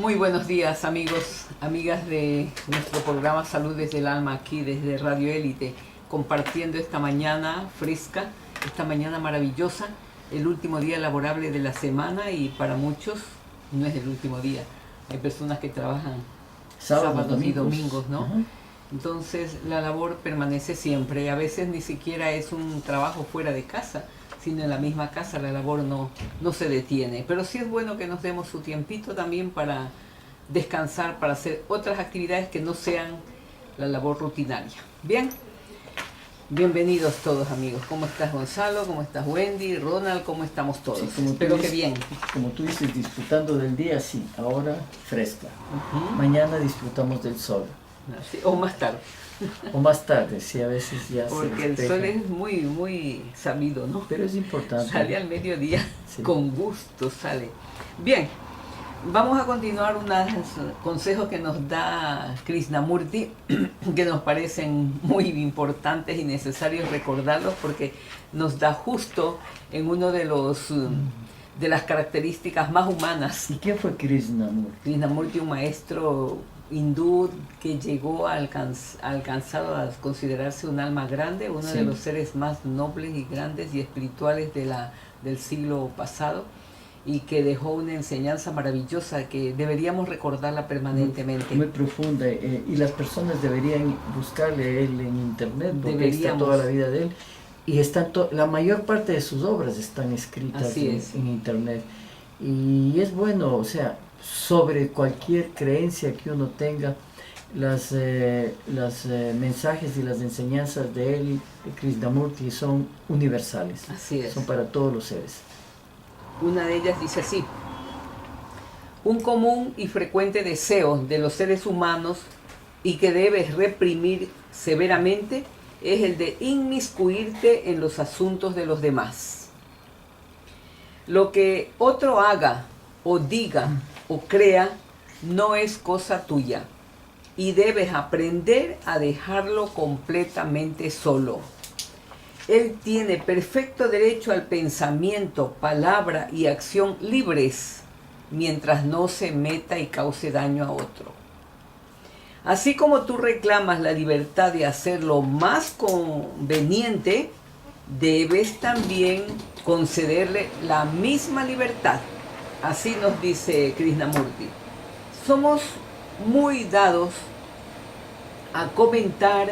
Muy buenos días, amigos, amigas de nuestro programa Salud desde el Alma, aquí desde Radio Élite, compartiendo esta mañana fresca, esta mañana maravillosa, el último día laborable de la semana, y para muchos no es el último día. Hay personas que trabajan sábados y domingos, ¿no? Uh-huh. Entonces la labor permanece siempre, a veces ni siquiera es un trabajo fuera de casa, sino en la misma casa la labor no se detiene. Pero sí es bueno que nos demos su tiempito también para descansar, para hacer otras actividades que no sean la labor rutinaria. Bien, bienvenidos todos, amigos. ¿Cómo estás, Gonzalo? ¿Cómo estás, Wendy? Ronald, ¿cómo estamos todos? Sí, espero que bien. Como tú dices, disfrutando del día, sí, ahora fresca. Uh-huh. Mañana disfrutamos del sol. Sí, o más tarde. O más tarde, sí, a veces ya se porque el sol es muy sabido, ¿no? Pero es importante. Sale al mediodía, sí. Con gusto sale. Bien, vamos a continuar unos consejos que nos da Krishnamurti, que nos parecen muy importantes y necesarios recordarlos, porque nos da justo en uno de las características más humanas. ¿Y quién fue Krishnamurti? Krishnamurti, un maestro hindú que llegó alcanzado a considerarse un alma grande, uno de los seres más nobles y grandes y espirituales del siglo pasado, y que dejó una enseñanza maravillosa que deberíamos recordarla permanentemente. Muy profunda, y las personas deberían buscarle a él en internet, porque está toda la vida de él, y la mayor parte de sus obras están escritas en internet, y es bueno, o sea, sobre cualquier creencia que uno tenga, los mensajes y las enseñanzas de él, de Krishnamurti, son universales. Así es. Son para todos los seres. Una de ellas dice así: un común y frecuente deseo de los seres humanos, y que debes reprimir severamente, es el de inmiscuirte en los asuntos de los demás. Lo que otro haga o diga o crea no es cosa tuya, y debes aprender a dejarlo completamente solo. Él tiene perfecto derecho al pensamiento, palabra y acción libres, mientras no se meta y cause daño a otro. Así como tú reclamas la libertad de hacer lo más conveniente, debes también concederle la misma libertad. Así nos dice Krishnamurti. Somos muy dados a comentar,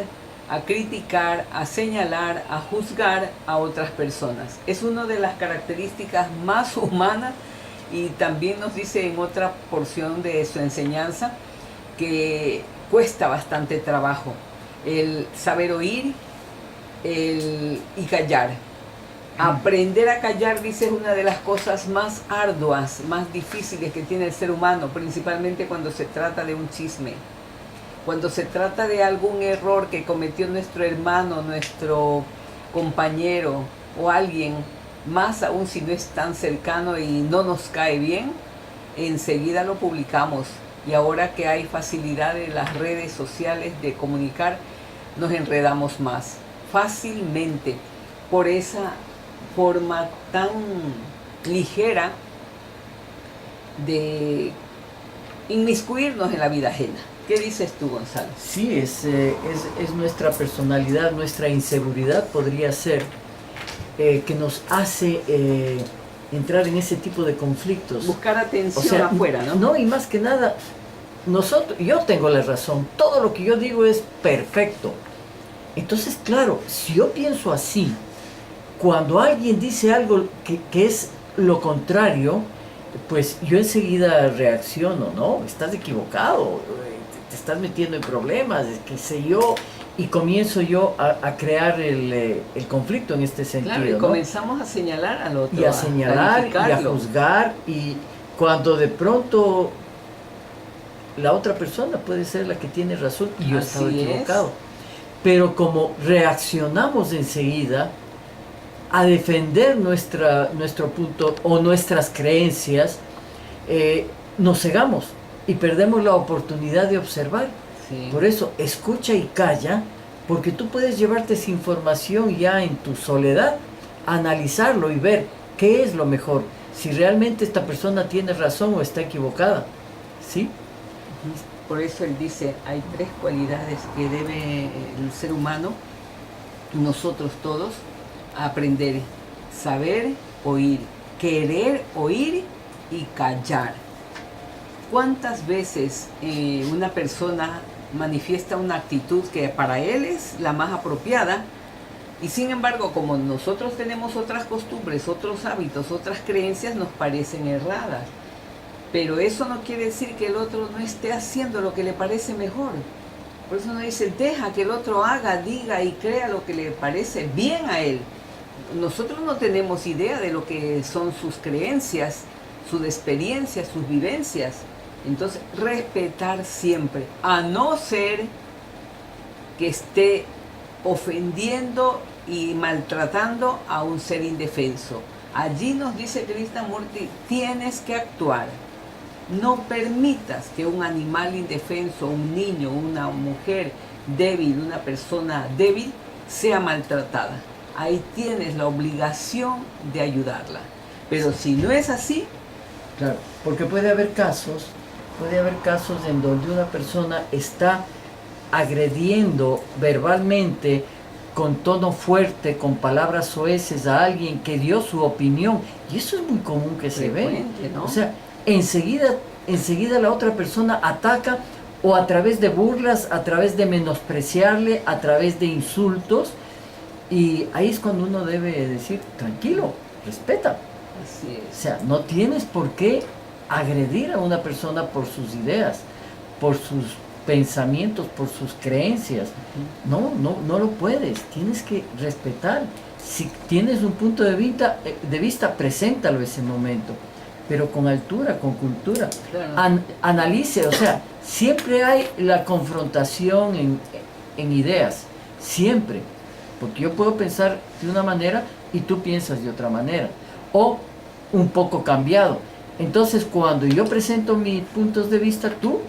a criticar, a señalar, a juzgar a otras personas. Es una de las características más humanas, y también nos dice en otra porción de su enseñanza que cuesta bastante trabajo el saber oír y callar. Aprender a callar, dice, es una de las cosas más arduas, más difíciles que tiene el ser humano, principalmente cuando se trata de un chisme, cuando se trata de algún error que cometió nuestro hermano, nuestro compañero o alguien, más aún si no es tan cercano y no nos cae bien, enseguida lo publicamos. Y ahora que hay facilidad en las redes sociales de comunicar, nos enredamos más fácilmente por esa forma tan ligera de inmiscuirnos en la vida ajena. ¿Qué dices tú, Gonzalo? Sí, es nuestra personalidad, nuestra inseguridad podría ser que nos hace entrar en ese tipo de conflictos. Buscar atención afuera, ¿no? No, y más que nada, yo tengo la razón, todo lo que yo digo es perfecto. Entonces, claro, si yo pienso así, cuando alguien dice algo que es lo contrario, pues yo enseguida reacciono, ¿no? Estás equivocado, te estás metiendo en problemas, qué sé yo, y comienzo yo a crear el conflicto en este sentido. Claro, y comenzamos a señalar al otro. Y a señalar y a juzgar, y cuando de pronto la otra persona puede ser la que tiene razón y yo estaba equivocado. Pero como reaccionamos enseguida a defender nuestro punto o nuestras creencias, nos cegamos y perdemos la oportunidad de observar. Sí. Por eso, escucha y calla, porque tú puedes llevarte esa información ya en tu soledad, analizarlo y ver qué es lo mejor, si realmente esta persona tiene razón o está equivocada. ¿sí? Por eso él dice, hay 3 cualidades que debe el ser humano, nosotros todos, aprender: saber oír, querer oír y callar. ¿Cuántas veces una persona manifiesta una actitud que para él es la más apropiada, y sin embargo, como nosotros tenemos otras costumbres, otros hábitos, otras creencias, nos parecen erradas? Pero eso no quiere decir que el otro no esté haciendo lo que le parece mejor. Por eso uno dice, deja que el otro haga, diga y crea lo que le parece bien a él. Nosotros no tenemos idea de lo que son sus creencias, sus experiencias, sus vivencias. Entonces, respetar siempre, a no ser que esté ofendiendo y maltratando a un ser indefenso. Allí nos dice Krishnamurti, tienes que actuar. No permitas que un animal indefenso, un niño, una mujer débil, una persona débil, sea maltratada. Ahí tienes la obligación de ayudarla. Pero si no es así... Claro, porque puede haber casos en donde una persona está agrediendo verbalmente, con tono fuerte, con palabras soeces a alguien que dio su opinión, y eso es muy común que se ve, ¿no? O sea, enseguida la otra persona ataca, o a través de burlas, a través de menospreciarle, a través de insultos, y ahí es cuando uno debe decir, tranquilo, respeta. Así es. O sea, no tienes por qué agredir a una persona por sus ideas, por sus pensamientos, por sus creencias. No lo puedes, tienes que respetar. Si tienes un punto de vista, preséntalo ese momento, pero con altura, con cultura. Claro. Analice, o sea, siempre hay la confrontación en ideas, siempre. Porque yo puedo pensar de una manera y tú piensas de otra manera, o un poco cambiado. Entonces, cuando yo presento mis puntos de vista, tú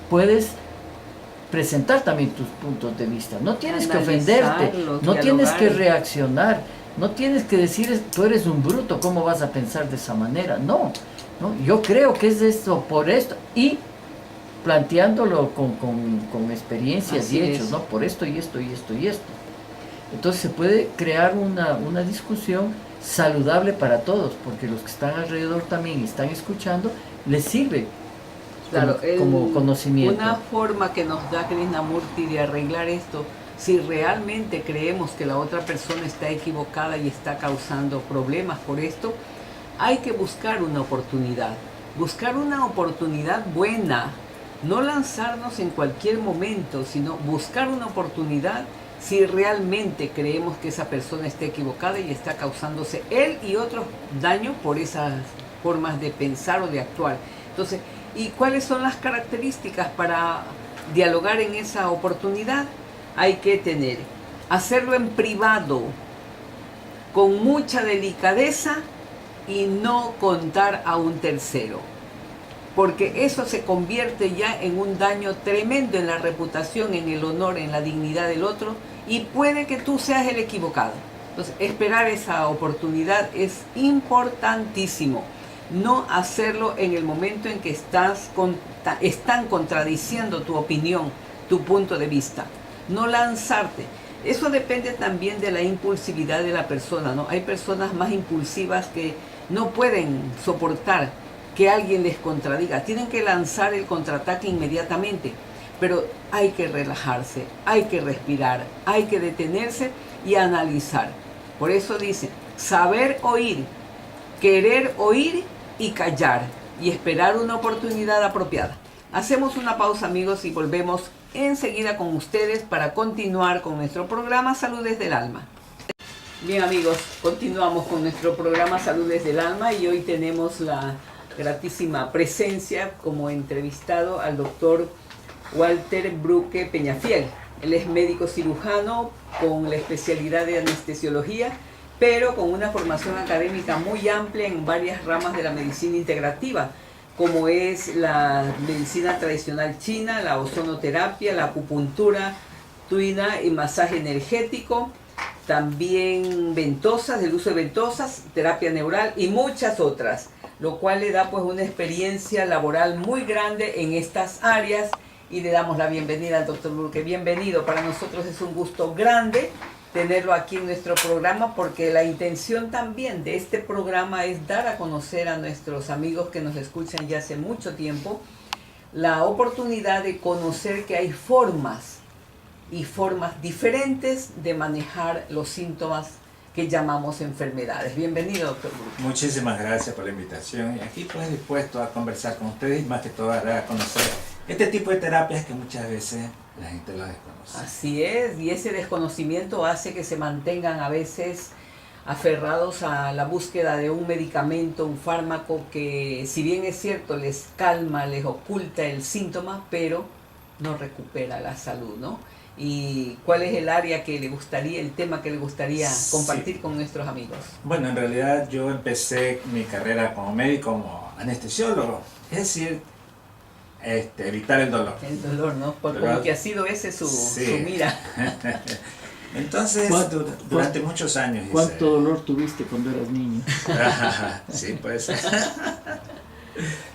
puedes presentar también tus puntos de vista. No tienes que ofenderte, no tienes que reaccionar, no tienes que decir, tú eres un bruto, ¿cómo vas a pensar de esa manera? No, yo creo que es esto, por esto, y planteándolo con experiencias Así y hechos, es. ¿no? Por esto y esto y esto y esto. Entonces se puede crear una discusión saludable para todos, porque los que están alrededor también están escuchando, les sirve como conocimiento. Una forma que nos da Krishnamurti de arreglar esto, si realmente creemos que la otra persona está equivocada y está causando problemas por esto, hay que buscar una oportunidad buena, no lanzarnos en cualquier momento, sino buscar una oportunidad si realmente creemos que esa persona está equivocada y está causándose él y otros daño por esas formas de pensar o de actuar. Entonces, ¿y cuáles son las características para dialogar en esa oportunidad? Hay que hacerlo en privado, con mucha delicadeza y no contar a un tercero. Porque eso se convierte ya en un daño tremendo en la reputación, en el honor, en la dignidad del otro, y puede que tú seas el equivocado. Entonces, esperar esa oportunidad es importantísimo. No hacerlo en el momento en que están contradiciendo tu opinión, tu punto de vista. No lanzarte. Eso depende también de la impulsividad de la persona, ¿no? Hay personas más impulsivas que no pueden soportar que alguien les contradiga. Tienen que lanzar el contraataque inmediatamente. Pero hay que relajarse, hay que respirar, hay que detenerse y analizar. Por eso dice, saber oír, querer oír y callar, y esperar una oportunidad apropiada. Hacemos una pausa, amigos, y volvemos enseguida con ustedes para continuar con nuestro programa Saludes del Alma. Bien, amigos, continuamos con nuestro programa Saludes del Alma, y hoy tenemos la gratísima presencia como entrevistado al doctor Walter Bruque Peñafiel. Él es médico cirujano con la especialidad de anestesiología, pero con una formación académica muy amplia en varias ramas de la medicina integrativa, como es la medicina tradicional china, la ozonoterapia, la acupuntura tuina y masaje energético, también ventosas, el uso de ventosas, terapia neural y muchas otras. lo cual le da pues una experiencia laboral muy grande en estas áreas y le damos la bienvenida al doctor Burke. Bienvenido, para nosotros es un gusto grande tenerlo aquí en nuestro programa, porque la intención también de este programa es dar a conocer a nuestros amigos que nos escuchan ya hace mucho tiempo la oportunidad de conocer que hay formas y formas diferentes de manejar los síntomas que llamamos enfermedades. Bienvenido, doctor Burke. Muchísimas gracias por la invitación y aquí pues dispuesto a conversar con ustedes y más que todo a dar a conocer este tipo de terapias que muchas veces la gente lo desconoce. Así es, y ese desconocimiento hace que se mantengan a veces aferrados a la búsqueda de un medicamento, un fármaco que, si bien es cierto, les calma, les oculta el síntoma, pero no recupera la salud, ¿no? ¿Y cuál es el área que le gustaría, el tema que le gustaría compartir con nuestros amigos? Bueno, en realidad yo empecé mi carrera como médico, como anestesiólogo, es decir, evitar el dolor. El dolor, ¿no? Como que ha sido ese su mira. Entonces, durante muchos años hice... ¿Cuánto dolor tuviste cuando eras niño? Sí, pues.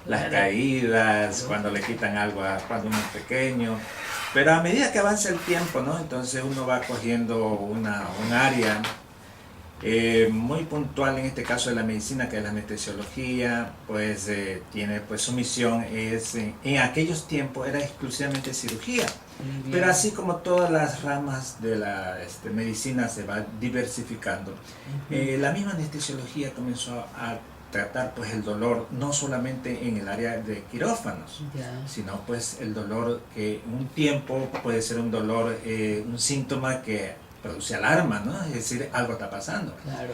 Las caídas, cuando le quitan algo cuando uno es pequeño. Pero a medida que avanza el tiempo, ¿no? Entonces uno va cogiendo un área muy puntual, en este caso de la medicina, que es la anestesiología, pues tiene pues su misión es, en aquellos tiempos era exclusivamente cirugía. Pero así como todas las ramas de la medicina se va diversificando, la misma anestesiología comenzó a tratar pues el dolor no solamente en el área de quirófanos, sino pues el dolor que un tiempo puede ser un dolor, un síntoma que produce alarma, ¿no? Es decir, algo está pasando. Claro.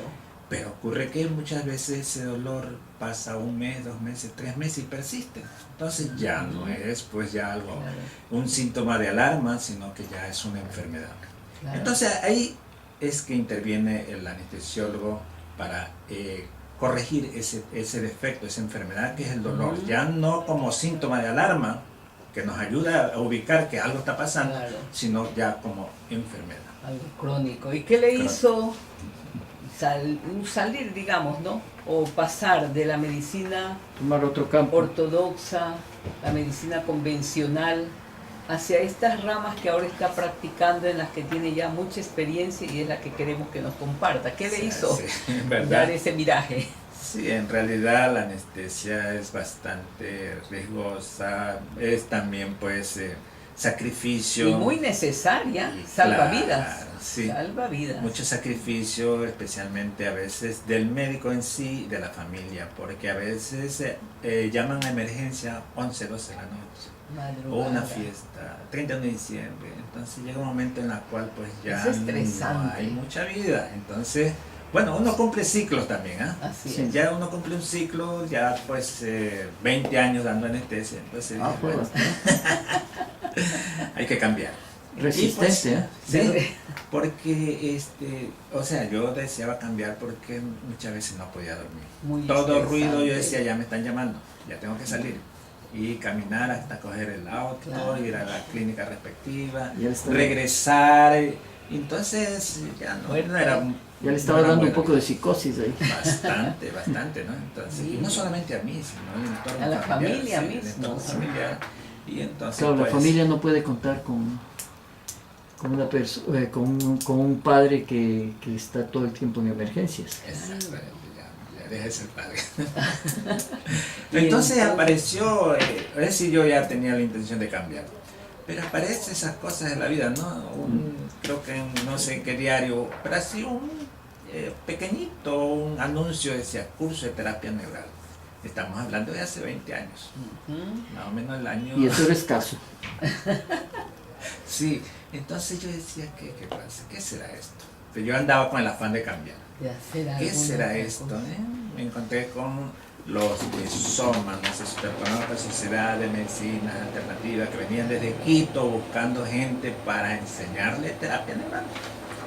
Pero ocurre que muchas veces ese dolor pasa 1 mes, 2 meses, 3 meses y persiste. Entonces ya no es pues ya algo, un síntoma de alarma, sino que ya es una enfermedad. Claro. Entonces ahí es que interviene el anestesiólogo para corregir ese defecto, esa enfermedad que es el dolor. Ya no como síntoma de alarma, que nos ayuda a ubicar que algo está pasando, sino ya como enfermedad. Algo crónico. ¿Y qué le hizo salir, digamos, ¿no? O pasar de la medicina tomar otro campo ortodoxa, la medicina convencional, hacia estas ramas que ahora está practicando, en las que tiene ya mucha experiencia y es la que queremos que nos comparta? ¿Qué le hizo dar ese viraje? Sí, en realidad la anestesia es bastante riesgosa, es también pues sacrificio. Y muy necesaria, salva vidas. Sí, salva vidas. Mucho sacrificio, especialmente a veces del médico en sí y de la familia, porque a veces llaman a emergencia 11, 12 de la noche. Madrugada. O una fiesta, 31 de diciembre. Entonces llega un momento en el cual pues ya no hay mucha vida. Entonces, bueno, uno cumple ciclos también, ¿ah? Así es. Ya uno cumple un ciclo, ya pues 20 años dando anestesia. Entonces, bueno, hay que cambiar. Resistencia. Pues, sí, porque o sea, yo deseaba cambiar porque muchas veces no podía dormir. Todo ruido, yo decía, ya me están llamando, ya tengo que salir. Y caminar hasta coger el auto, ir a la clínica respectiva, regresar. Entonces ya no era... Ya le estaba dando un poco de psicosis ahí. Bastante, bastante, ¿no? Entonces, y no solamente a mí, sino al entorno a la familia misma. El entorno familiar. Y entonces, claro, pues, la familia no puede contar con una con un padre que está todo el tiempo en emergencias. Exactamente, ya deja de ser padre. Entonces apareció, es decir, yo ya tenía la intención de cambiar. Pero aparecen esas cosas en la vida, ¿no? Creo que en no sé qué diario, pero así un pequeñito, un anuncio decía curso de terapia neural. Estamos hablando de hace 20 años, más o menos el año... Y eso era escaso. Sí, entonces yo decía, ¿qué pasa? ¿Qué será esto? Pero yo andaba con el afán de cambiar. ¿Qué será esto? Me encontré con los SOMA, no sé si usted conoce, la Sociedad de Medicina Alternativa, que venían desde Quito buscando gente para enseñarle terapia neural.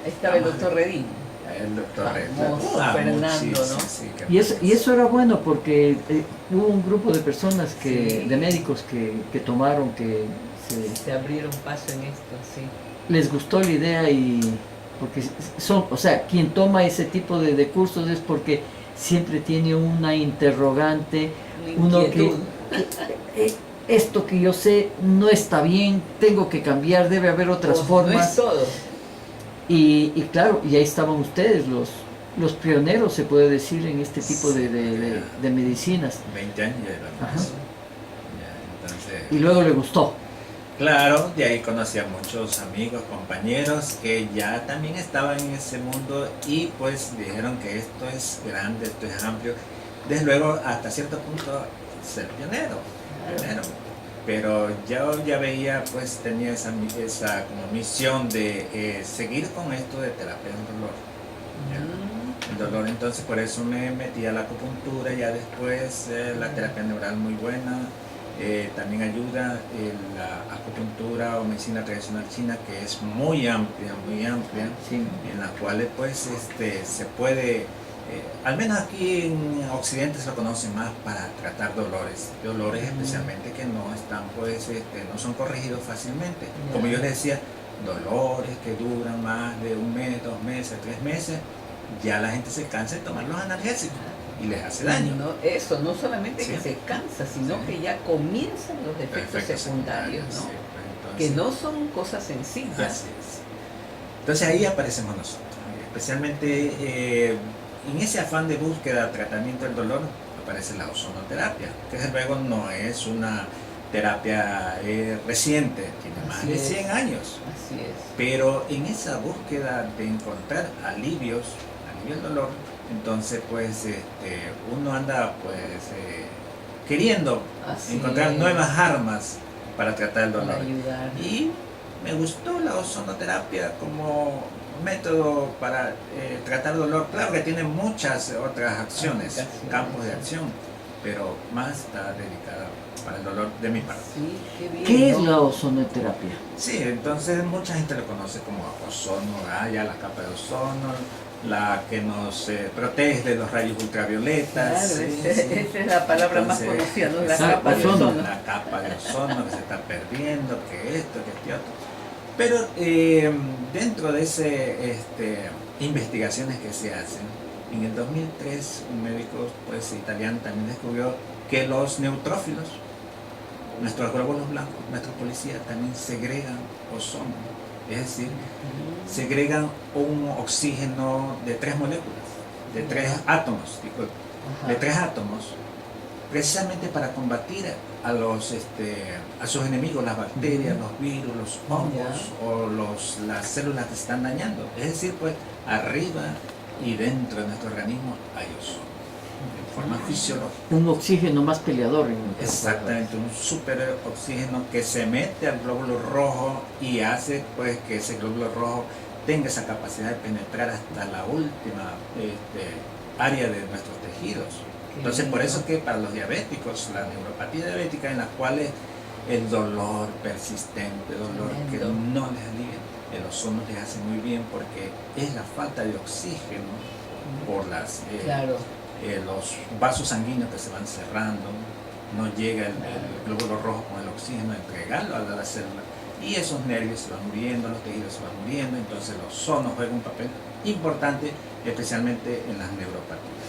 Estaba el doctor Redín. El doctor Redín. Fernando, ¿no? Sí, y eso era bueno porque hubo un grupo de personas, de médicos que tomaron, que se abrieron paso en esto, sí. Les gustó la idea, y porque o sea, quien toma ese tipo de cursos es porque siempre tiene una interrogante, Una uno inquietud. esto que yo sé no está bien, tengo que cambiar, debe haber otras No formas. es todo. Y claro, y ahí estaban ustedes, los pioneros, se puede decir, en este tipo de medicinas. 20 años ya era Ajá. más. Ya, entonces, Y luego le gustó. claro, de ahí conocí a muchos amigos, compañeros que ya también estaban en ese mundo y pues dijeron que esto es grande, esto es amplio. Desde luego, hasta cierto punto, ser pionero. Pero yo ya veía, pues tenía esa como misión de seguir con esto de terapia del dolor. ¿Ya? El dolor, entonces por eso me metí a la acupuntura, ya después la terapia neural muy buena, también ayuda la acupuntura o medicina tradicional china, que es muy amplia, Sí. en la cual pues se puede, al menos aquí en Occidente se lo conoce más para tratar dolores especialmente que no están pues, no son corregidos fácilmente. Como yo les decía, dolores que duran más de 1 mes, 2 meses, 3 meses, ya la gente se cansa de tomar los analgésicos y les hace daño. No, eso, no solamente Sí. que se cansa, sino Sí. que ya comienzan los efectos secundarios, ¿no? sí, pues, Que entonces, no son cosas sencillas. así es. Entonces ahí aparecemos nosotros, especialmente en ese afán de búsqueda, tratamiento del dolor, aparece la ozonoterapia, que desde luego no es una terapia reciente, tiene más Así de es. 100 años, Así es. pero en esa búsqueda de encontrar alivio al dolor, entonces pues uno anda pues queriendo Así encontrar es. nuevas armas para tratar el Para dolor. ayudar. Y me gustó la ozonoterapia como método para tratar dolor. Claro que tiene muchas otras acciones, Aplicaciones, campos de sí. acción, pero más está dedicada para el dolor de mi parte. Sí, qué bien. ¿Qué es ¿no? la ozonoterapia? Sí, entonces mucha gente lo conoce como ozono, ya la capa de ozono, la que nos protege de los rayos ultravioletas. Claro, sí, esa sí. es la palabra más Entonces, conocida, ¿no? La exacto, capa de ozono. ozono. La capa de ozono que se está perdiendo, que esto, que este otro. Pero dentro de ese investigaciones que se hacen, en el 2003 un médico pues, italiano también descubrió que los neutrófilos, nuestros glóbulos blancos, nuestros policías también segregan ozono, es decir, segregan un oxígeno de 3 moléculas, de 3 átomos, disculpe, Ajá. de 3 átomos, precisamente para combatir a sus enemigos, las bacterias, los virus, los hongos o las células que se están dañando. Es decir, pues arriba y dentro de nuestro organismo hay ozono, de forma fisiológica. Un oxígeno más peleador. En otras Exactamente, un super oxígeno que se mete al glóbulo rojo y hace pues que ese glóbulo rojo tenga esa capacidad de penetrar hasta la última área de nuestros tejidos. Entonces por eso que para los diabéticos, la neuropatía diabética en las cuales el dolor persistente, dolor que no les alivia, el ozono les hace muy bien porque es la falta de oxígeno por Claro. los vasos sanguíneos que se van cerrando, no llega el glóbulo rojo con el oxígeno a entregarlo a la célula y esos nervios se van muriendo, los tejidos se van muriendo, entonces el ozono juega un papel importante especialmente en las neuropatías.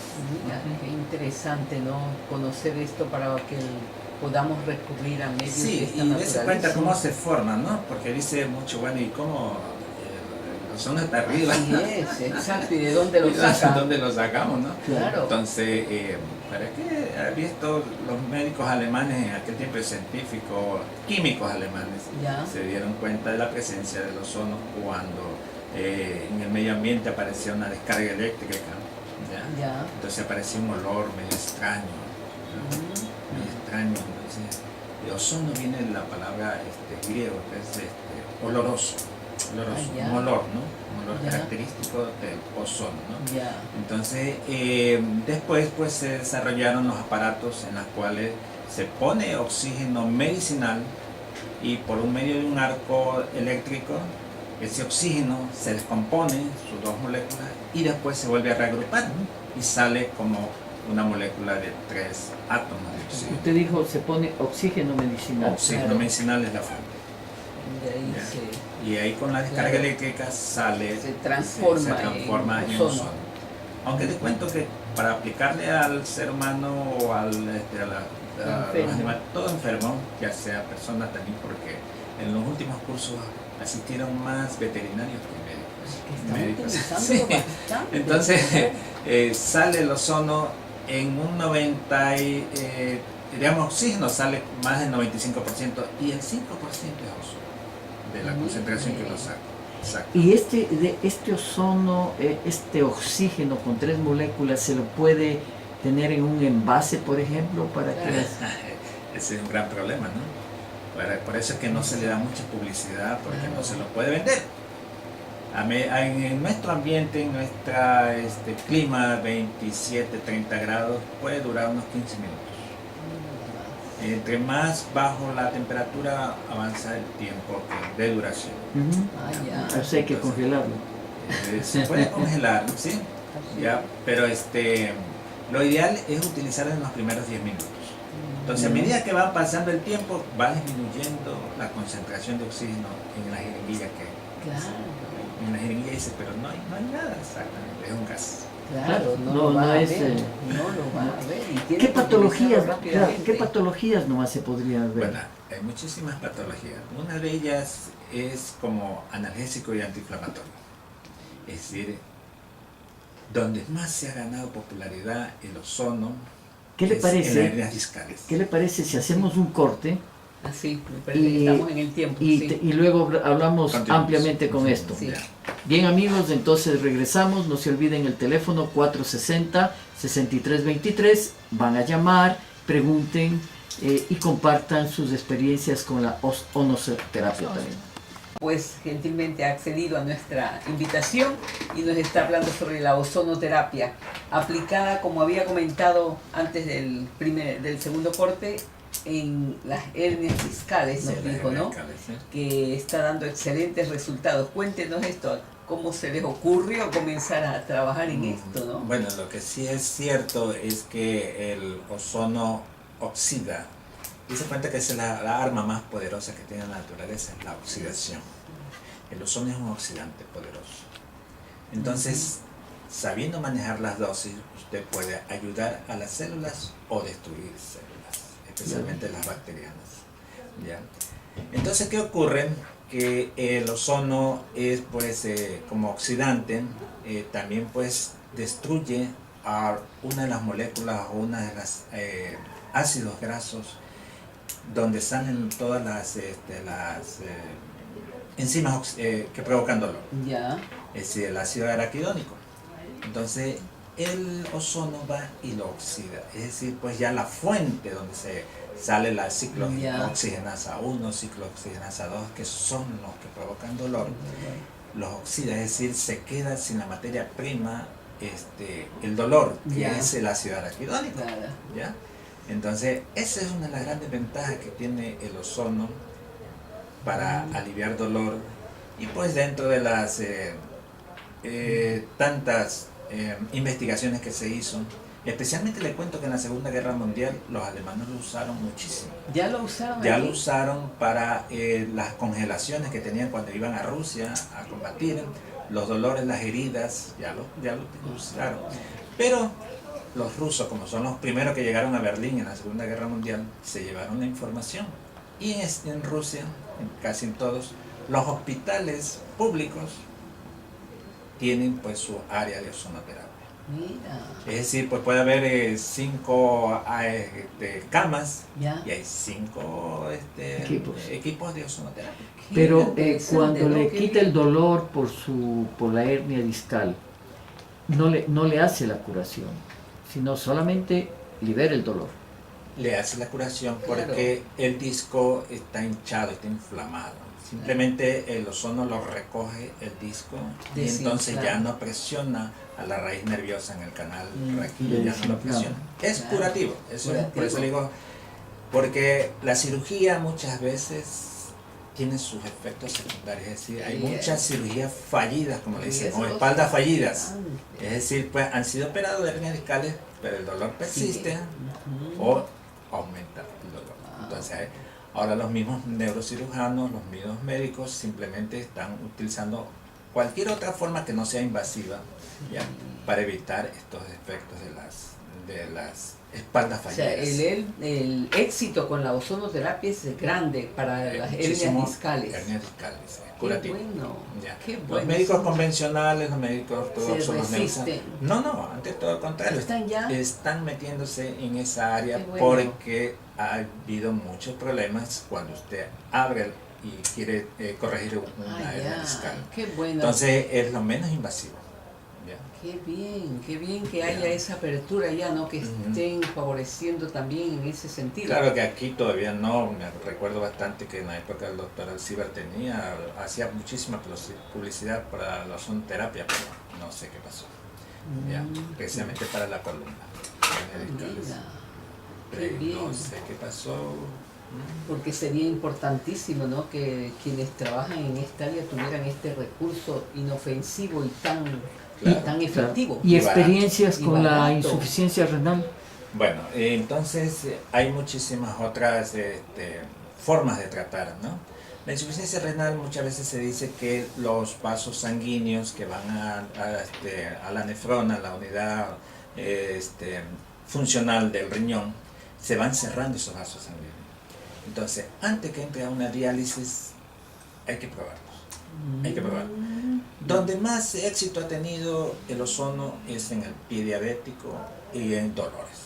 Mira, qué interesante, ¿no? Conocer esto para que podamos recurrir a medios de Sí, esta y darse cuenta naturaleza. cómo se forma, ¿no? Porque dice mucho, bueno, ¿y cómo el ozono está arriba? Así es, exacto. ¿Y de dónde lo ¿De saca? dónde lo sacamos, no? Claro. Entonces, ¿para qué ha visto los médicos alemanes en aquel tiempo, científicos, químicos alemanes, Ya. se dieron cuenta de la presencia del ozono cuando en el medio ambiente aparecía una descarga eléctrica? Ya. Entonces aparecía un olor medio extraño, medio extraño. Entonces, de ozono viene la palabra griego, que es oloroso, un olor, ¿no? Un olor característico del ozono, ¿no? Ya. Entonces, después pues se desarrollaron los aparatos en los cuales se pone oxígeno medicinal y por un medio de un arco eléctrico ese oxígeno se descompone, sus 2 moléculas, y después se vuelve a reagrupar y sale como una molécula de 3 átomos de oxígeno. Usted dijo, se pone oxígeno medicinal. Oxígeno medicinal es la fuente. De ahí Y ahí con la descarga eléctrica sale, se transforma en en ozono. Aunque te cuento que para aplicarle al ser humano o al, a los animales, todo enfermo, ya sea persona también, porque en los últimos cursos asistieron más veterinarios que médicos. Sí. Entonces sale el ozono en un 90 y, digamos, oxígeno sale más del 95% y el 5% es ozono de la concentración que lo saca. Exacto. Y este ozono, este oxígeno con 3 moléculas, ¿se lo puede tener en un envase, por ejemplo, para que... Ese es un gran problema, ¿no? Por eso es que no se le da mucha publicidad, porque no se lo puede vender. En nuestro ambiente, en nuestro clima, 27, 30 grados, puede durar unos 15 minutos. Entre más bajo la temperatura, avanza el tiempo de duración. O sea, hay que congelarlo. Se puede congelar, ¿sí? Ya, pero lo ideal es utilizarlo en los primeros 10 minutos. Entonces, a medida que va pasando el tiempo, va disminuyendo la concentración de oxígeno en la jeringuilla en la jeringuilla dice, pero no hay nada exactamente, es un gas. Claro, no lo va a ver. ¿Qué patologías nomás se podrían ver? Bueno, hay muchísimas patologías. Una de ellas es como analgésico y antiinflamatorio. Es decir, donde más se ha ganado popularidad el ozono, ¿qué le parece? En las hernias discales. ¿Qué le parece si hacemos un corte? Así, me parece que estamos en el tiempo. Y luego hablamos ampliamente con esto. Sí. Bien, amigos, entonces regresamos. No se olviden el teléfono 460-6323. Van a llamar, pregunten y compartan sus experiencias con la ozonoterapia también. Pues gentilmente ha accedido a nuestra invitación y nos está hablando sobre la ozonoterapia aplicada, como había comentado antes del segundo corte, en las hernias discales, nos dijo, ¿no? Que está dando excelentes resultados. Cuéntenos esto, ¿cómo se les ocurrió comenzar a trabajar en esto, no? Bueno, lo que sí es cierto es que el ozono oxida. Y se cuenta que es la arma más poderosa que tiene la naturaleza, es la oxidación. El ozono es un oxidante poderoso. Entonces, sabiendo manejar las dosis, usted puede ayudar a las células o destruir células, especialmente las bacterianas. ¿Ya? Entonces, ¿qué ocurre? Que el ozono es, pues, como oxidante, también pues destruye a una de las moléculas o una de las ácidos grasos donde salen todas las enzimas que provocan dolor. Ya. Es decir, el ácido araquidónico. Entonces, el ozono va y lo oxida. Es decir, pues ya la fuente donde se sale la ciclooxigenasa 1, ciclooxigenasa 2, que son los que provocan dolor, los oxida. Es decir, se queda sin la materia prima, el dolor, que es el ácido araquidónico. ¿Ya? Entonces, esa es una de las grandes ventajas que tiene el ozono para aliviar dolor. Y pues dentro de las tantas investigaciones que se hizo, especialmente le cuento que en la Segunda Guerra Mundial los alemanes lo usaron muchísimo. ¿Ya lo usaron? Ya lo usaron para las congelaciones que tenían cuando iban a Rusia a combatir, los dolores, las heridas, ya lo usaron. Pero los rusos, como son los primeros que llegaron a Berlín en la Segunda Guerra Mundial, se llevaron la información. Y en Rusia, casi en todos, los hospitales públicos tienen pues su área de ozonoterapia. Mira. Es decir, pues puede haber 5 camas y hay 5 equipos de ozonoterapia. Pero cuando le quita el dolor por la hernia discal, no le hace la curación, sino solamente libera el dolor. Le hace la curación porque el disco está hinchado, está inflamado. Simplemente el ozono lo recoge el disco y entonces ya no presiona a la raíz nerviosa en el canal raquídeo, ya no lo presiona. Es curativo, por eso le digo, porque la cirugía muchas veces tiene sus efectos secundarios, es decir, hay muchas cirugías fallidas, como le dicen, o espaldas fallidas. Es decir, pues han sido operados de hernias discales, pero el dolor persiste o aumenta el dolor. Entonces, ahora los mismos neurocirujanos, los mismos médicos simplemente están utilizando cualquier otra forma que no sea invasiva, ¿ya? Para evitar estos efectos de las espaldas O sea, fallidas. el éxito con la ozonoterapia es grande para las hernias discales. Hernias discales, Qué curativo. bueno, Ya. qué Los bueno. médicos convencionales, los médicos ortodoxos, Se los resisten. no, ante todo lo contrario, Están metiéndose en esa área Qué bueno. porque ha habido muchos problemas cuando usted abre y quiere corregir una hernia discal. Qué bueno. Entonces es lo menos invasivo. ¿Ya? Qué bien que haya esa apertura ya, ¿no? Que estén favoreciendo también en ese sentido. Claro que aquí todavía no, me recuerdo bastante que en la época del doctor Alcibar hacía muchísima publicidad para la ozonoterapia, pero no sé qué pasó. Ya, precisamente para la columna. Qué bien. No sé qué pasó. Porque sería importantísimo, ¿no? Que quienes trabajan en esta área tuvieran este recurso inofensivo y tan efectivo. Y experiencias Y con la barato. insuficiencia renal. Bueno, entonces hay muchísimas otras formas de tratar, ¿no? La insuficiencia renal muchas veces se dice que los vasos sanguíneos que van a la nefrona, la unidad funcional del riñón, se van cerrando esos vasos sanguíneos. Entonces, antes que entre a una diálisis, hay que probarlos. Hay que probarlos. Donde más éxito ha tenido el ozono es en el pie diabético y en dolores.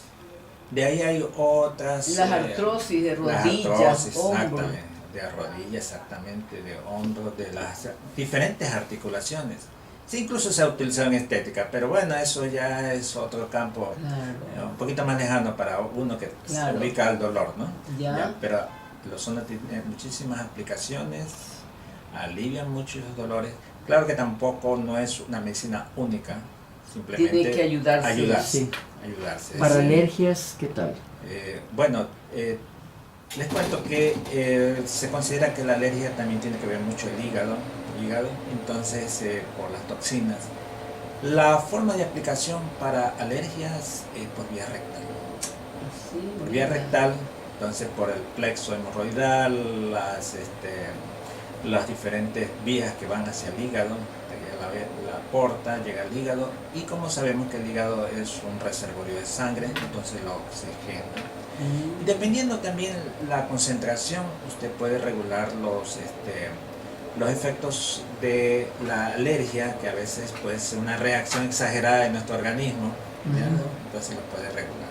De ahí hay otras... Las artrosis de rodillas, hombros. exactamente, de rodillas, exactamente, de hombros, de las diferentes articulaciones. Sí, incluso se ha utilizado en estética, pero bueno, eso ya es otro campo, Claro. un poquito más lejano para uno que se ubica al dolor, ¿no? Ya. Pero el ozono tiene muchísimas aplicaciones, alivian muchos los dolores. Claro que tampoco no es una medicina única, simplemente tiene que ayudarse. Sí. ayudarse. Para Sí. alergias, ¿qué tal? Les cuento que se considera que la alergia también tiene que ver mucho el hígado, entonces por las toxinas. La forma de aplicación para alergias es por vía rectal. Sí, Por vía rectal, entonces por el plexo hemorroidal, las diferentes vías que van hacia el hígado, la porta, llega al hígado, y como sabemos que el hígado es un reservorio de sangre, entonces lo oxigena. Y dependiendo también la concentración, usted puede regular los efectos de la alergia, que a veces puede ser una reacción exagerada en nuestro organismo, ¿ya? Entonces lo puede regular.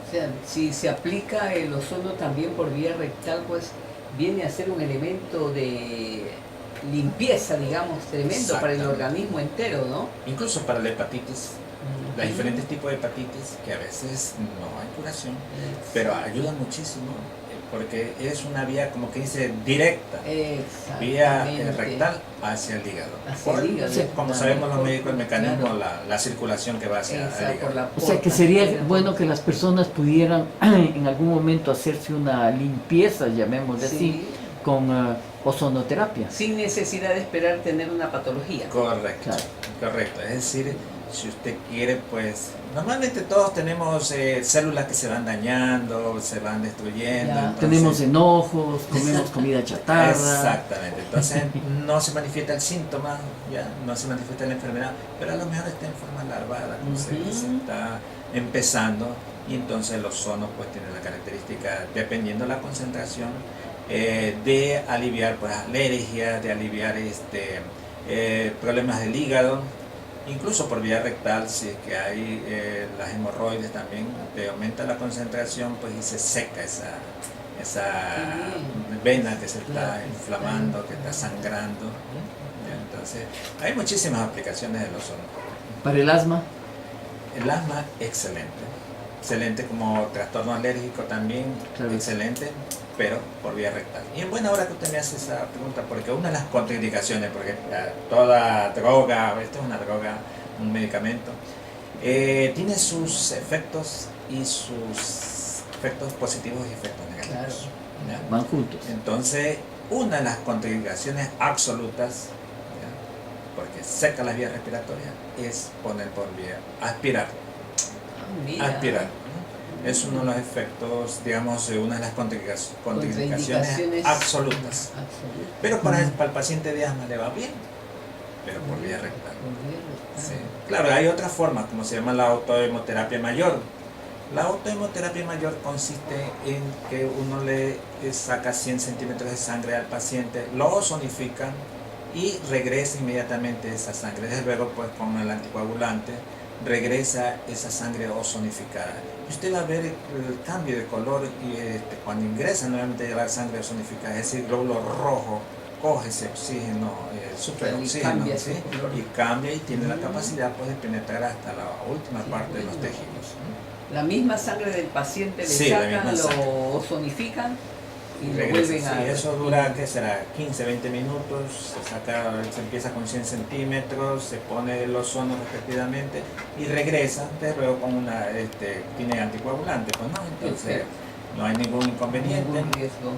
O sea, si se aplica el ozono también por vía rectal, pues viene a ser un elemento de limpieza, digamos, tremendo para el organismo entero, ¿no? Incluso para la hepatitis, los diferentes tipos de hepatitis, que a veces no hay curación, pero ayudan muchísimo, porque es una vía, como que dice, directa, vía rectal hacia el hígado. Como sabemos los médicos, el mecanismo, la circulación que va hacia el hígado. O sea que sería bueno que las personas pudieran en algún momento hacerse una limpieza, llamémosle así, con ozonoterapia. Sin necesidad de esperar tener una patología. Correcto, correcto. Es decir, si usted quiere, pues normalmente todos tenemos células que se van dañando, se van destruyendo. Entonces, tenemos enojos, comemos comida chatarra. Exactamente, entonces no se manifiesta el síntoma, ¿ya? No se manifiesta la enfermedad, pero a lo mejor está en forma larvada, como se dice, está empezando, y entonces el ozono pues tiene la característica, dependiendo de la concentración, de aliviar pues alergias, de aliviar problemas del hígado. Incluso por vía rectal, si es que hay las hemorroides también, te aumenta la concentración, pues y se seca esa vena que se está inflamando, que está sangrando. Entonces, hay muchísimas aplicaciones del ozono. ¿Para el asma? El asma, excelente. Excelente como trastorno alérgico también, excelente, pero por vía rectal. Y en buena hora que usted me hace esa pregunta, porque una de las contraindicaciones, porque toda droga, esto es una droga, un medicamento, tiene sus efectos y sus efectos positivos y efectos negativos. Claro. Van juntos. Entonces, una de las contraindicaciones absolutas, porque seca las vías respiratorias, es poner por vía, aspirar. Aspirar, ¿no? Es uno de los efectos, digamos, una de las contraindicaciones absolutas. Pero para el paciente de asma le va bien. pero por vía rectal. Sí. Claro, hay otra forma, como se llama la autohemoterapia mayor. La autohemoterapia mayor consiste en que uno le saca 100 centímetros de sangre al paciente, lo ozonifica y regresa inmediatamente esa sangre. Desde luego, pues con el anticoagulante, regresa esa sangre ozonificada. Y usted va a ver el cambio de color y cuando ingresa nuevamente la sangre ozonificada, es decir, el glóbulo rojo coge ese oxígeno, superoxígeno, ¿sí? Y cambia y tiene la capacidad pues, de penetrar hasta la última parte de los tejidos. La misma sangre del paciente le sacan, lo ozonifican y lo vuelven a... Sí, eso dura, ¿qué será? 15, 20 minutos, se empieza con 100 centímetros, se pone el ozono respectivamente y regresa, desde luego con tiene anticoagulante, pues no, entonces no hay ningún inconveniente.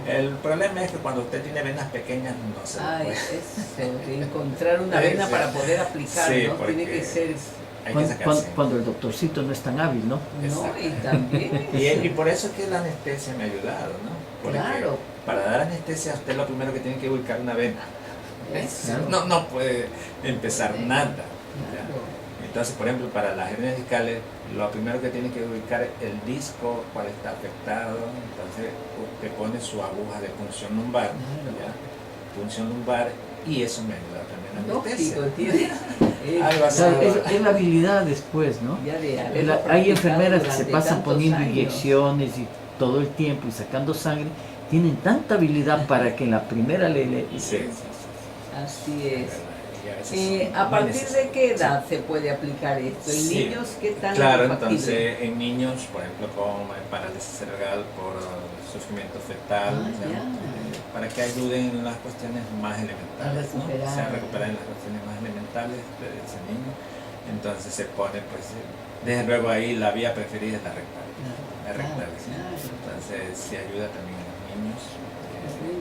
El problema es que cuando usted tiene venas pequeñas no se puede. Eso, encontrar una vena para poder aplicar, sí, ¿no? Tiene que ser... Cuando el doctorcito no es tan hábil, ¿no? No, y también... y por eso es que la anestesia me ha ayudado, ¿no? Porque claro. Para dar anestesia usted lo primero que tiene que ubicar una vena. Claro. No puede empezar nada. Claro. Entonces, por ejemplo, para las hernias discales, lo primero que tiene que ubicar el disco, cuál está afectado. Entonces, usted pone su aguja de punción lumbar, punción lumbar, y eso me ayuda también a la anestesia. Es la habilidad después, ¿no? Hay enfermeras que se pasan poniendo inyecciones y todo el tiempo y sacando sangre, tienen tanta habilidad para que en la primera Sí. Así es. ¿A partir de qué edad se puede aplicar esto? ¿En niños qué tan Claro, entonces en niños, por ejemplo, con parálisis cerebral por sufrimiento fetal, para que ayuden en las cuestiones más elementales, ¿no? Se recuperan en las cuestiones más elementales de ese niño. Entonces se pone, pues, desde luego ahí la vía preferida es la rectal. ¿Sí? Entonces se ayuda también a los niños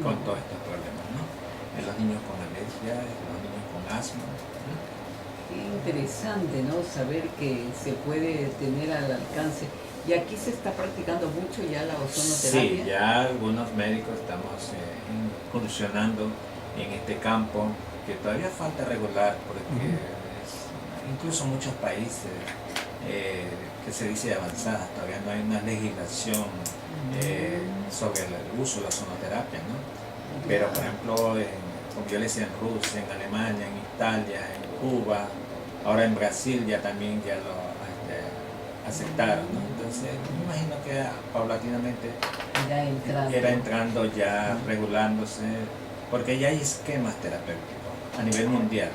con todos estos problemas, ¿no? En los niños con alergia, en los niños con asma. Qué interesante, ¿no? Saber que se puede tener al alcance. Y aquí se está practicando mucho ya la ozonoterapia. Sí, ya algunos médicos estamos incursionando en este campo que todavía falta regular porque incluso muchos países que se dice avanzadas, todavía no hay una legislación sobre el uso de la ozonoterapia, ¿no? Pero por ejemplo, como yo le decía, en Rusia, en Alemania, en Italia, en Cuba, ahora en Brasil ya también ya lo aceptaron, ¿no? Entonces me imagino que paulatinamente irá entrando ya regulándose, porque ya hay esquemas terapéuticos a nivel mundial.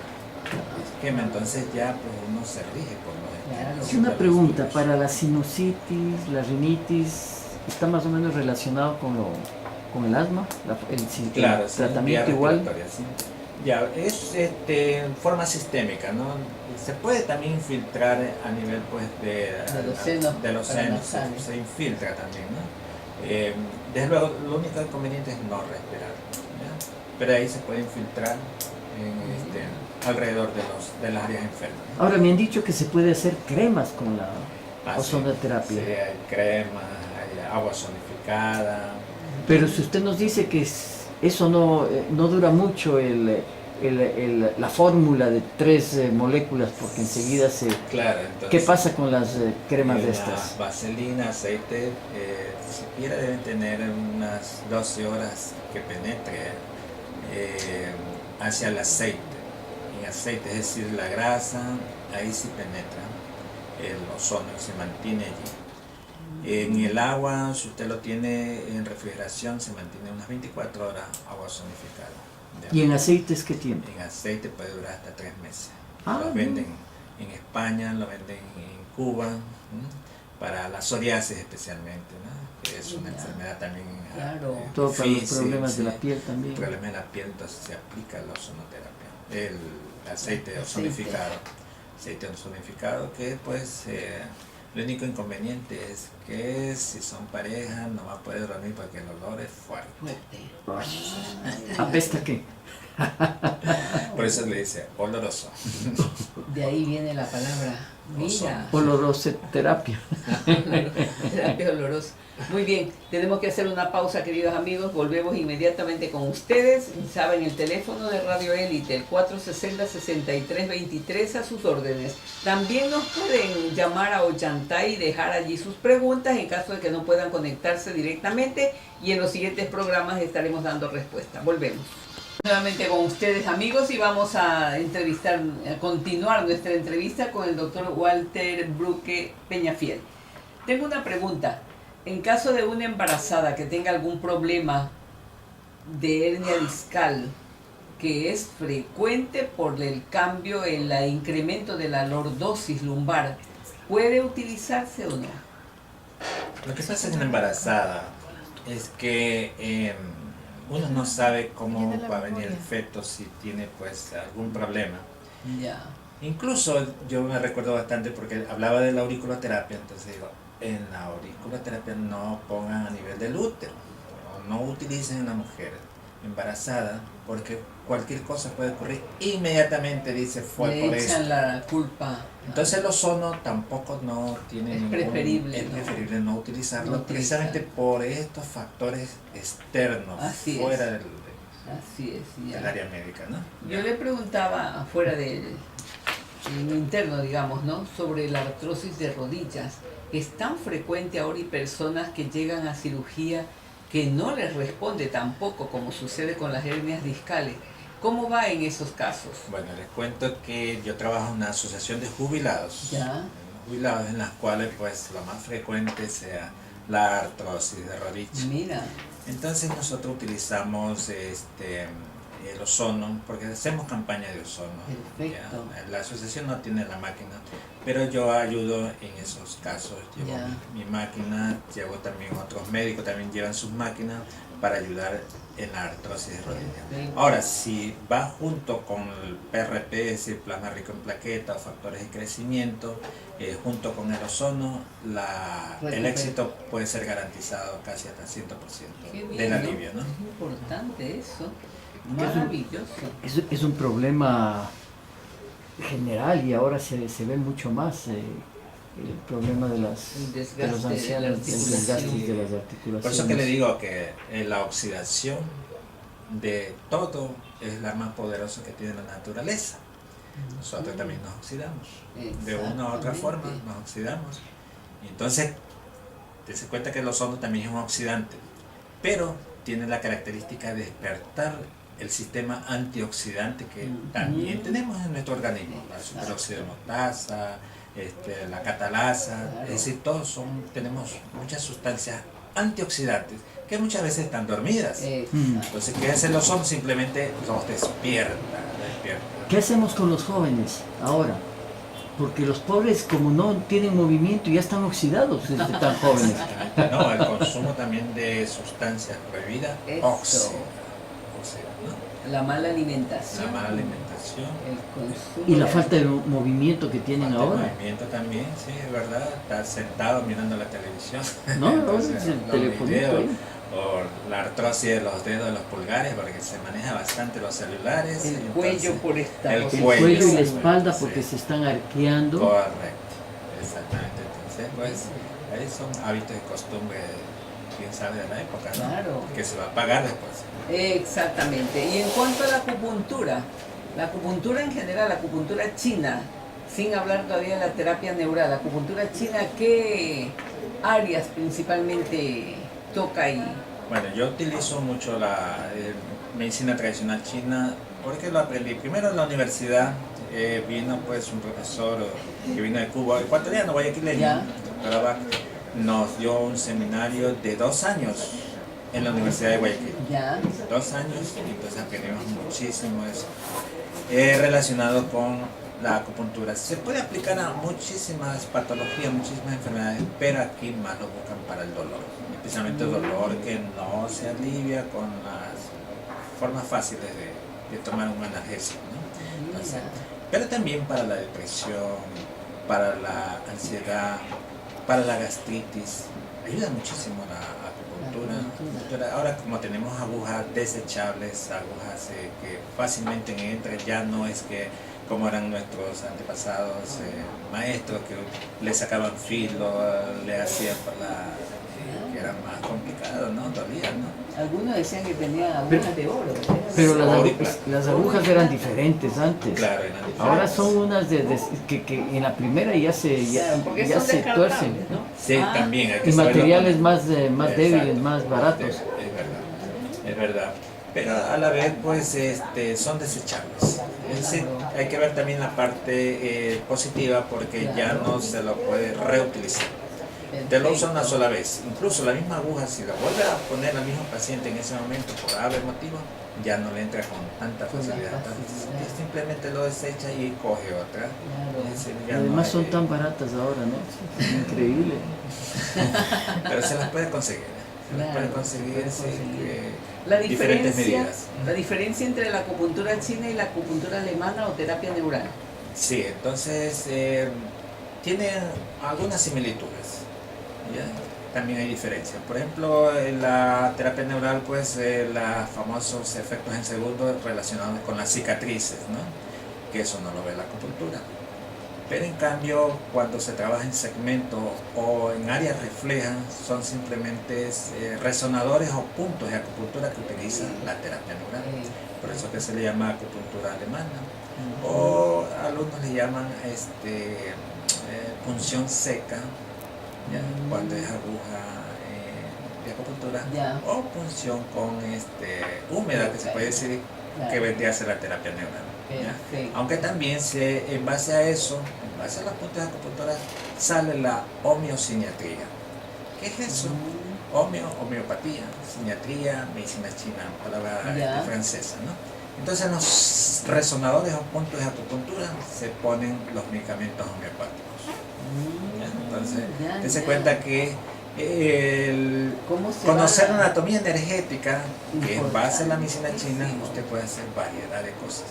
Entonces ya pues uno se rige por los esquemas. Una pregunta, para la sinusitis, la rinitis, ¿está más o menos relacionado con el asma? Claro, el tratamiento igual. Sí. Ya, es forma sistémica, ¿no? Se puede también infiltrar a nivel pues de los senos, se infiltra también, ¿no? Desde luego, lo único inconveniente es no respirar, ¿ya? Pero ahí se puede infiltrar alrededor de las áreas enfermas. Ahora me han dicho que se puede hacer cremas con la ozonoterapia. Sí, hay cremas, hay agua ozonificada. Pero si usted nos dice que eso no dura mucho la fórmula de 3 moléculas porque enseguida se... Claro, entonces, ¿qué pasa con las cremas de estas? Vaselina, aceite, siquiera deben tener unas 12 horas que penetre hacia el aceite. En aceite, es decir, la grasa, ahí sí penetra el ozono y se mantiene allí. En el agua, si usted lo tiene en refrigeración, se mantiene unas 24 horas agua ozonificada. ¿Y en aceites qué tiempo? En aceite puede durar hasta 3 meses. Lo venden en España, lo venden en Cuba, para la psoriasis especialmente, ¿no? Que es una enfermedad también todo para los problemas de la piel también. Problemas de la piel, entonces se aplica la ozonoterapia. El aceite ozonificado. Aceite ozonificado que pues... el único inconveniente es que si son pareja no va a poder dormir porque el olor es fuerte. ¿Apesta qué? Por eso le dice oloroso. De ahí viene la palabra. Mira. Olorosoterapia. Terapia olorosa. Muy bien, tenemos que hacer una pausa, queridos amigos. Volvemos inmediatamente con ustedes. Saben, el teléfono de Radio Élite, el 460-6323, a sus órdenes. También nos pueden llamar a Ollantay y dejar allí sus preguntas en caso de que no puedan conectarse directamente. Y en los siguientes programas estaremos dando respuesta. Volvemos. Nuevamente con ustedes, amigos, y vamos a continuar nuestra entrevista con el doctor Walter Bruque Peñafiel. Tengo una pregunta. En caso de una embarazada que tenga algún problema de hernia discal, que es frecuente por el cambio en el incremento de la lordosis lumbar, ¿puede utilizarse o no? Lo que pasa en la embarazada es que uno no sabe cómo va a venir el feto, si tiene pues algún problema. Ya. Incluso yo me recuerdo bastante porque hablaba de la auriculoterapia, entonces digo, en la auriculoterapia no pongan a nivel del útero, o no utilicen a una mujer embarazada, porque cualquier cosa puede ocurrir inmediatamente, dice, fue Le por echan esto. la culpa. Entonces el ozono tampoco no tiene Es preferible, es ¿no? preferible no utilizarlo, No utilizar. precisamente por estos factores externos, Así fuera es. del Así es, ya. área médica, ¿no? Yo le preguntaba fuera del interno, digamos, ¿no? Sobre la artrosis de rodillas. Es tan frecuente ahora y personas que llegan a cirugía que no les responde tampoco, como sucede con las hernias discales. ¿Cómo va en esos casos? Bueno, les cuento que yo trabajo en una asociación de jubilados. Ya. Jubilados en las cuales pues lo más frecuente sea la artrosis de rodilla. Mira, Entonces nosotros utilizamos el ozono, porque hacemos campaña de ozono. Perfecto. ¿Ya? La asociación no tiene la máquina, pero yo ayudo en esos casos. Llevo Ya. mi máquina, llevo también otros médicos, también llevan sus máquinas para ayudar en la artrosis de rodilla. Perfecto. Ahora, si va junto con el PRP, es decir, plasma rico en plaquetas o factores de crecimiento, junto con el ozono, el éxito puede ser garantizado casi hasta 100% qué bien, del ¿no? alivio, ¿no? Es importante eso. Es un- Maravilloso. Es un problema general y ahora se ve mucho más el problema de los desgaste de la ancianos, el articulación. desgaste de las articulaciones. Por eso que le digo que la oxidación de todo es la más poderosa que tiene la naturaleza. Nosotros también nos oxidamos. De una u otra forma Exactamente. nos oxidamos. Entonces, te das cuenta que el ozono también es un oxidante, pero tiene la característica de despertar el sistema antioxidante que también tenemos en nuestro organismo. La superóxido de motasa, la catalasa, Claro. es decir, tenemos muchas sustancias antioxidantes que muchas veces están dormidas. Entonces, ¿qué hace el ozono? Simplemente los despierta. ¿Qué hacemos con los jóvenes ahora? Porque los pobres, como no tienen movimiento, ya están oxidados desde tan jóvenes. No, el consumo también de sustancias prohibidas Eso. oxida, ¿no? La mala alimentación. La mala alimentación. El consumo. Y la de- falta de movimiento que tienen Falta de ahora. movimiento también, sí, es verdad. Estar sentado mirando la televisión. No, Entonces, es el los telefonito videos, ahí. o la artrosis de los dedos de los pulgares, porque se maneja bastante los celulares. El entonces, cuello por esta el El cuello, cuello y la sí, espalda sí. porque se están arqueando. Correcto, exactamente. Entonces, pues, ahí son hábitos y costumbres, quién sabe de la época, ¿no? Claro. Que se va a pagar después. Exactamente. Y en cuanto a la acupuntura en general, la acupuntura china, sin hablar todavía de la terapia neural, la acupuntura china, ¿qué áreas principalmente toca ahí? Bueno, yo utilizo mucho la medicina tradicional china porque lo aprendí. Primero en la universidad vino pues un profesor que vino de Cuba, ecuatoriano, guayaquileño, Ya. doctor Abac, nos dio un seminario de 2 años en la Universidad de Guayaquil. Ya. 2 años, y entonces aprendimos muchísimo eso relacionado con la acupuntura. Se puede aplicar a muchísimas patologías, muchísimas enfermedades, pero aquí más lo buscan para el dolor, especialmente el dolor que no se alivia con las formas fáciles de tomar un analgésico, ¿no? Entonces, pero también para la depresión, para la ansiedad, para la gastritis, ayuda muchísimo la acupuntura. acupuntura. Ahora como tenemos agujas desechables, agujas que fácilmente entran, ya no es que como eran nuestros antepasados maestros que le sacaban filo, le hacían que era más complicado, ¿no? Dolía, ¿no? Algunos decían que tenían agujas de oro. Pero Sí. las agujas eran diferentes antes. Claro, eran diferentes. Ahora son unas que en la primera ya se Porque ya son se descartables, tuercen. ¿no? Sí, también hay que Y saberlo materiales poner. más débiles, Exacto. más baratos. Es verdad. Pero a la vez, pues, son desechables. Es decir, hay que ver también la parte positiva porque ya no se lo puede reutilizar. Te lo usa una sola vez. Incluso la misma aguja, si la vuelve a poner al mismo paciente en ese momento por haber motivo, ya no le entra con tanta facilidad. Entonces, simplemente lo desecha y coge otra. Es decir, Y ya además no son hay- tan baratas ahora, ¿no? Es increíble. Pero se las puede conseguir. Se las puede conseguir, sí, La diferentes diferencia, medidas. la diferencia entre la acupuntura china y la acupuntura alemana o terapia neural. Sí, entonces tienen algunas similitudes, ¿ya? También hay diferencias. Por ejemplo, en la terapia neural, pues los famosos efectos en segundo relacionados con las cicatrices, ¿no? Que eso no lo ve la acupuntura. Pero en cambio, cuando se trabaja en segmento o en áreas reflejas, son simplemente resonadores o puntos de acupuntura que utiliza la terapia neural. Por eso que se le llama acupuntura alemana. O algunos le llaman punción seca, ¿ya? Cuando es aguja de acupuntura, Ya. o punción con húmeda, que se puede decir que vendría a ser la terapia neural. ¿Ya? Perfecto. Aunque también en base a eso, en base a las puntas de acupuntura, sale la homeosiniatría. ¿Qué es eso? Homeopatía, siniatría, medicina china, palabra Ya. francesa, ¿no? Entonces en los resonadores o puntos de acupuntura se ponen los medicamentos homeopáticos. ¿Ya? Entonces, Ya, dense ya. cuenta que el ¿Cómo se conocer va? la anatomía energética, que en base a la medicina china, Importantísimo. usted puede hacer variedad de cosas.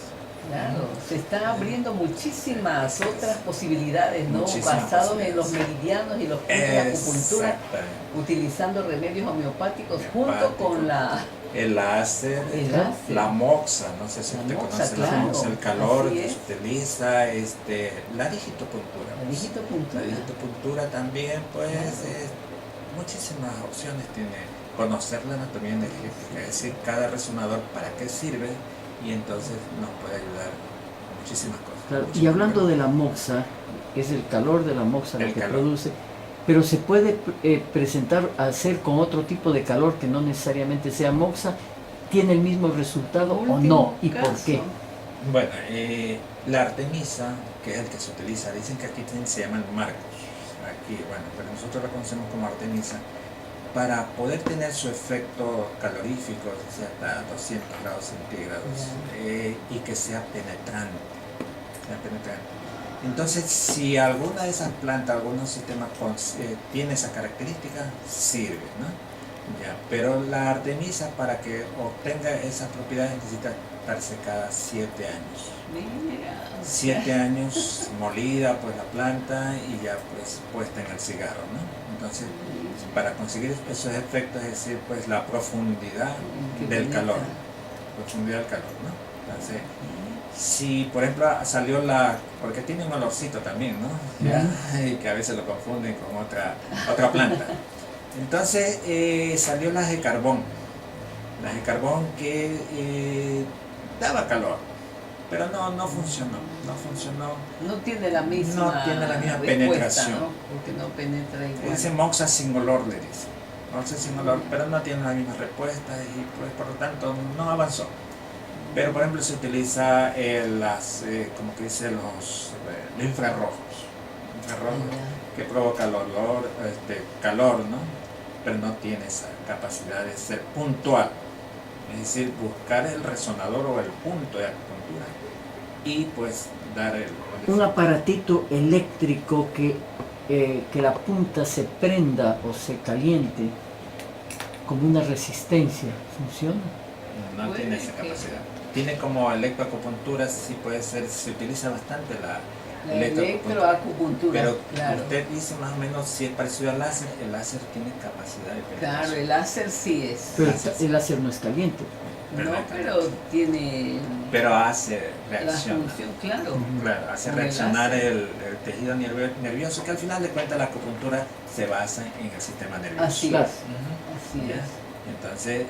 Claro, se están abriendo muchísimas otras posibilidades, ¿no? Muchísimas Basados en los posibilidades. meridianos y los puntos de acupuntura, Exactamente. utilizando remedios homeopáticos junto Homeopáticos. con la... El láser, El láser. la moxa, no sé si La usted moxa, conoce la claro. moxa, el calor Así que es. se utiliza, la digitopuntura. La digitopuntura. La digitopuntura también, pues, muchísimas opciones tiene conocer la anatomía energética, es decir, cada resonador para qué sirve y entonces nos puede ayudar a muchísimas cosas. Claro, y Muchísimas hablando cosas. de la moxa, es el calor de la moxa lo El que calor. produce, pero se puede presentar, hacer con otro tipo de calor que no necesariamente sea moxa, ¿tiene el mismo resultado o Último no? ¿Y caso. por qué? Bueno, la artemisa, que es el que se utiliza, dicen que aquí se llaman marcos, aquí, bueno, pero nosotros la conocemos como artemisa, para poder tener su efecto calorífico, o sea, hasta 200 grados centígrados, y que sea penetrante. Entonces, si alguna de esas plantas, algunos sistemas tiene esa característica, sirve, ¿no? Ya, pero la artemisa, para que obtenga esas propiedades, necesita estar secada 7 años. Mira. 7 años molida pues la planta y ya pues puesta en el cigarro, ¿no? Entonces, para conseguir esos efectos, es decir, pues la profundidad Que del penetra. calor, profundidad del calor, ¿no? Entonces, si por ejemplo salió porque tiene un olorcito también, ¿no? Ya, y que a veces lo confunden con otra planta. Entonces salió las de carbón que daba calor, pero no funcionó. No tiene la misma, No tiene la misma respuesta, penetración. ¿no? Porque no penetra igual. Dice moxa sin olor, le dice. Moxa sin olor, pero no tiene la misma respuesta y pues por lo tanto no avanzó. Pero por ejemplo se utiliza como que dice los infrarrojos, que provoca el olor, calor, ¿no? Pero no tiene esa capacidad de ser puntual. Es decir, buscar el resonador o el punto de acupuntura y pues dar Un aparatito eléctrico que la punta se prenda o se caliente como una resistencia, ¿funciona? No tiene esa capacidad. Tiene como electroacupuntura, sí puede ser, se utiliza bastante La electroacupuntura. Pero claro. usted dice más o menos si es parecido al láser. El láser tiene capacidad de penetración. Claro, el láser sí es. Pero el láser no es caliente. No, pero tiene pero hace la reacción. función, claro. Claro, hace Con el reaccionar láser. el tejido nervioso, que al final de cuentas la acupuntura se basa en el sistema nervioso. Así Claro. es. Así Ya. es. Entonces,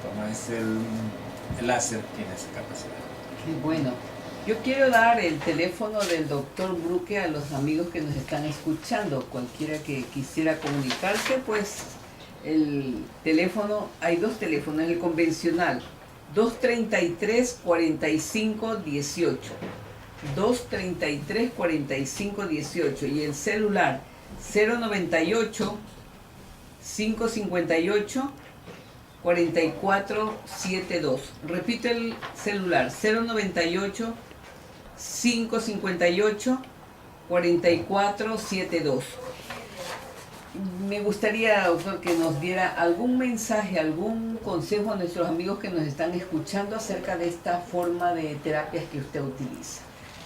como es el láser, tiene esa capacidad. Qué bueno. Yo quiero dar el teléfono del doctor Bruque a los amigos que nos están escuchando. Cualquiera que quisiera comunicarse, pues el teléfono, hay dos teléfonos, el convencional 233-4518, 233-4518 y el celular 098-558-4472. Repito el celular 098-558-4472. Me gustaría, doctor, que nos diera algún mensaje, algún consejo a nuestros amigos que nos están escuchando acerca de esta forma de terapias que usted utiliza.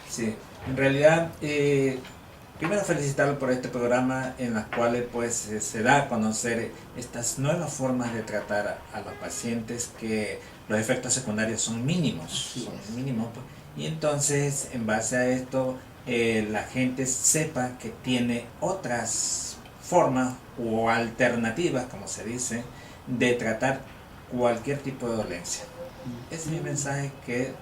Sí, en realidad, primero felicitarlo por este programa en las cuales pues se da a conocer estas nuevas formas de tratar a los pacientes, que los efectos secundarios son mínimos, y entonces en base a esto la gente sepa que tiene otras formas o alternativas, como se dice, de tratar cualquier tipo de dolencia. Ese es mi mensaje, que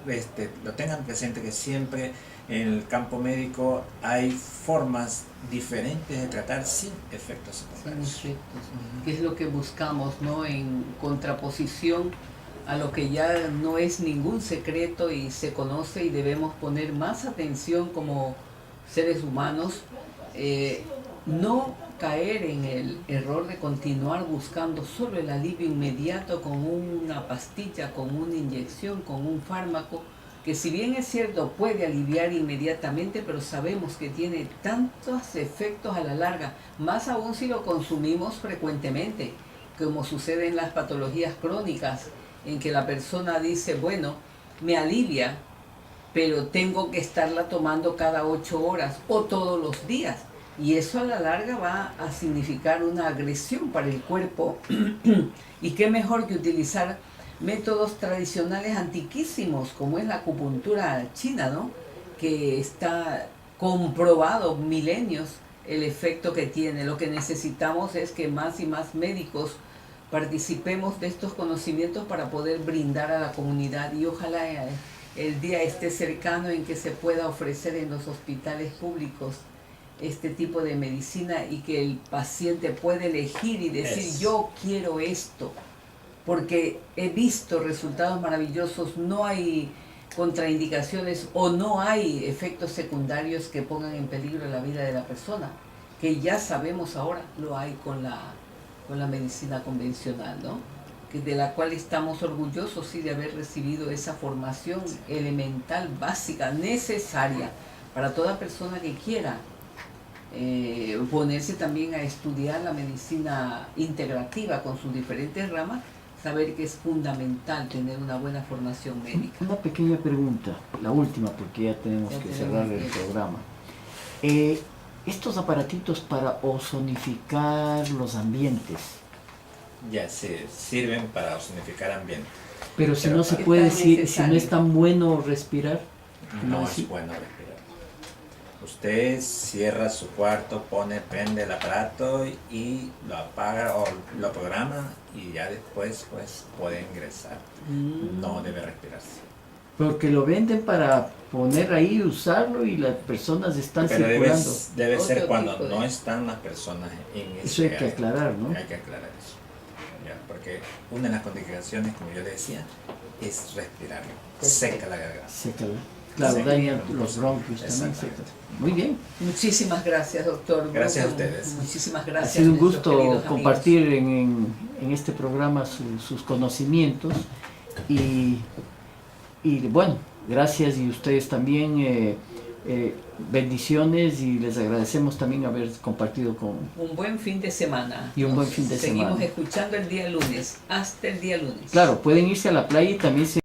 lo tengan presente, que siempre en el campo médico hay formas diferentes de tratar sin efectos secundarios. Sin efectos, que es lo que buscamos, ¿no? En contraposición a lo que ya no es ningún secreto y se conoce, y debemos poner más atención como seres humanos, no caer en el error de continuar buscando solo el alivio inmediato con una pastilla, con una inyección, con un fármaco, que si bien es cierto puede aliviar inmediatamente, pero sabemos que tiene tantos efectos a la larga, más aún si lo consumimos frecuentemente, como sucede en las patologías crónicas, en que la persona dice, bueno, me alivia, pero tengo que estarla tomando cada 8 horas o todos los días. Y eso a la larga va a significar una agresión para el cuerpo. Y qué mejor que utilizar métodos tradicionales antiquísimos, como es la acupuntura china, ¿no? Que está comprobado milenios el efecto que tiene. Lo que necesitamos es que más y más médicos participemos de estos conocimientos para poder brindar a la comunidad, y ojalá el día esté cercano en que se pueda ofrecer en los hospitales públicos este tipo de medicina, y que el paciente pueda elegir y decir, yo quiero esto, porque he visto resultados maravillosos, no hay contraindicaciones o no hay efectos secundarios que pongan en peligro la vida de la persona, que ya sabemos ahora lo hay con la medicina convencional, ¿no? De la cual estamos orgullosos, sí, de haber recibido esa formación elemental, básica, necesaria para toda persona que quiera ponerse también a estudiar la medicina integrativa con sus diferentes ramas, saber que es fundamental tener una buena formación médica. Una pequeña pregunta, la última, porque ya tenemos que cerrar el programa. Estos aparatitos para ozonificar los ambientes, Ya sirven para ozonificar ambiente. pero si no se puede, si no es tan bueno respirar, No es bueno respirar. Usted cierra su cuarto, prende el aparato y lo apaga o lo programa, y ya después pues puede ingresar. No debe respirarse. porque lo venden para poner ahí, usarlo, y las personas están Pero circulando. debe ser Otro cuando tipo de- no están las personas en ese Eso hay que área. aclarar, ¿no? Hay que aclarar eso. Ya, porque una de las contraindicaciones, como yo le decía, es respirar. Seca la garganta. Sécala. Claro, Sí. dañan los bronquios también. Exactamente. Sécala. Muy bien. Muchísimas gracias, doctor. Gracias a ustedes. Muchísimas Ha gracias. sido un nuestros queridos gusto amigos. compartir en este programa sus conocimientos, y bueno, gracias, y ustedes también, bendiciones, y les agradecemos también haber compartido con... Un buen fin de semana. Y un buen fin de Seguimos semana. escuchando el día lunes. Hasta el día lunes. Claro, pueden irse a la playa y también